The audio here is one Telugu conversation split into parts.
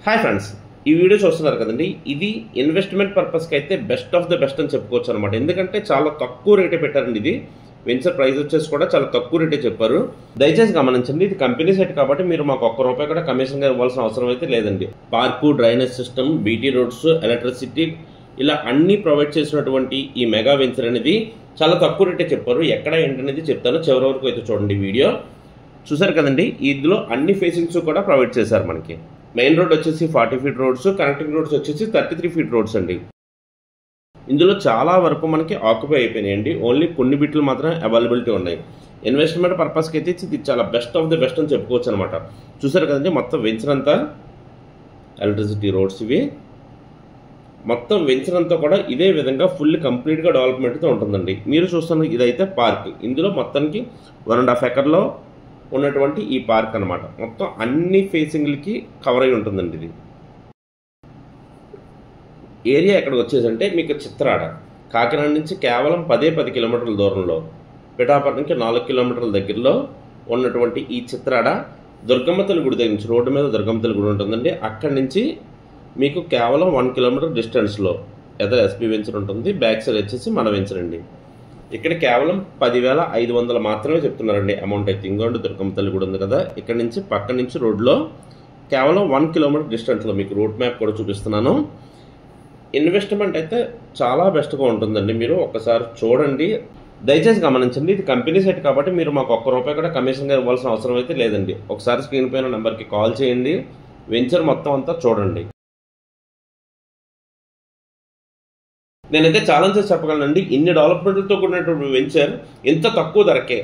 హాయ్ ఫ్రెండ్స్, ఈ వీడియో చూస్తున్నారు కదండి. ఇది ఇన్వెస్ట్మెంట్ పర్పస్కి అయితే బెస్ట్ ఆఫ్ ద బెస్ట్ అని చెప్పుకోవచ్చు అనమాట. ఎందుకంటే చాలా తక్కువ రేటే పెట్టారండి. ఇది వెంచర్ ప్రైస్ వచ్చేసి కూడా చాలా తక్కువ రేటే చెప్పారు. దయచేసి గమనించండి, ఇది కంపెనీ సైట్ కాబట్టి మీరు మాకు ₹1 కూడా కమిషన్గా ఇవ్వాల్సిన అవసరం అయితే లేదండి. Park, drainage system, BT roads, electricity ఇలా అన్ని ప్రొవైడ్ చేసినటువంటి ఈ మెగా వెంచర్ అనేది చాలా తక్కువ రేటే చెప్పారు. ఎక్కడ ఏంటనేది చెప్తాను, చివరి వరకు అయితే చూడండి వీడియో. చూసారు కదండి, ఇందులో అన్ని ఫేసింగ్స్ కూడా ప్రొవైడ్ చేశారు. మనకి మెయిన్ రోడ్ వచ్చేసి 40 ఫీట్ రోడ్స్, కనెక్టింగ్ రోడ్స్ వచ్చేసి 33 ఫీట్ రోడ్స్ అండి. ఇందులో చాలా వరకు మనకి ఆక్యుపై అయిపోయినాయండి. ఓన్లీ కొన్ని బిట్లు మాత్రం అవైలబిలిటీ ఉన్నాయి. ఇన్వెస్ట్మెంట్ పర్పస్కి అయితే ఇది చాలా బెస్ట్ ఆఫ్ ద బెస్ట్ అని చెప్పుకోవచ్చు అనమాట. చూసారు కదండి, మొత్తం వెంచర్ అంతా ఎలక్ట్రిసిటీ రోడ్స్ ఇవి. మొత్తం వెంచర్ అంతా కూడా ఇదే విధంగా ఫుల్ కంప్లీట్గా డెవలప్మెంట్తో ఉంటుందండి. మీరు చూస్తున్న ఇదైతే పార్క్. ఇందులో మొత్తానికి 1.5 ఎకర్లో ఉన్నటువంటి ఈ పార్క్ అనమాట. మొత్తం అన్ని ఫేసింగ్లకి కవర్ అయి ఉంటుందండి. ఇది ఏరియా ఎక్కడికి వచ్చేసంటే మీకు చిత్రాడ, కాకినాడ నుంచి కేవలం 10 కిలోమీటర్ల దూరంలో, పిఠాపురం నుంచి 4 కిలోమీటర్ల దగ్గరలో ఉన్నటువంటి ఈ చిత్రాడ దుర్గమ్మ తల్లి గుడి దగ్గర నుంచి రోడ్డు మీద దుర్గమ్మ తల్లి గుడి ఉంటుందండి. అక్కడి నుంచి మీకు కేవలం 1 కిలోమీటర్ డిస్టెన్స్లో ఎదురు ఎస్పీ వెంచర్ ఉంటుంది. బ్యాక్ సైడ్ వచ్చేసి మన వెంచర్ అండి. ఇక్కడ కేవలం 10,500 మాత్రమే చెప్తున్నారండి అమౌంట్ అయితే. ఇంకోండి దుర్గమ్మ తల్లి కూడా ఉంది కదా, ఇక్కడ నుంచి పక్క నుంచి రోడ్లో కేవలం 1 కిలోమీటర్ డిస్టెన్స్లో మీకు రూట్ మ్యాప్ కూడా చూపిస్తున్నాను. ఇన్వెస్ట్మెంట్ అయితే చాలా బెస్ట్గా ఉంటుందండి. మీరు ఒక్కసారి చూడండి, దయచేసి గమనించండి. ఇది కంపెనీ సైట్ కాబట్టి మీరు మాకు ₹1 కూడా కమిషన్గా ఇవ్వాల్సిన అవసరం అయితే లేదండి. ఒకసారి స్క్రీన్ పైన నెంబర్కి కాల్ చేయండి, వెంచర్ మొత్తం అంతా చూడండి. నేనైతే ఛాలెంజ్ చేసి చెప్పగలనండి, ఇన్ని డెవలప్మెంట్లతో కూడినటువంటి వెంచర్ ఇంత తక్కువ ధరకే,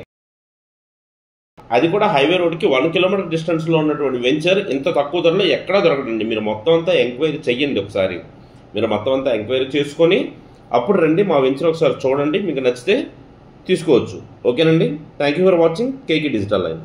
అది కూడా హైవే రోడ్కి 1 కిలోమీటర్ డిస్టెన్స్లో ఉన్నటువంటి వెంచర్ ఇంత తక్కువ ధరలో ఎక్కడా దొరకదండి. మీరు మొత్తం అంతా ఎంక్వైరీ చెయ్యండి. ఒకసారి మీరు మొత్తం అంతా ఎంక్వైరీ చేసుకొని అప్పుడు రండి, మా వెంచర్ ఒకసారి చూడండి. మీకు నచ్చితే తీసుకోవచ్చు. ఓకేనండి. Thank you for watching KK digital line.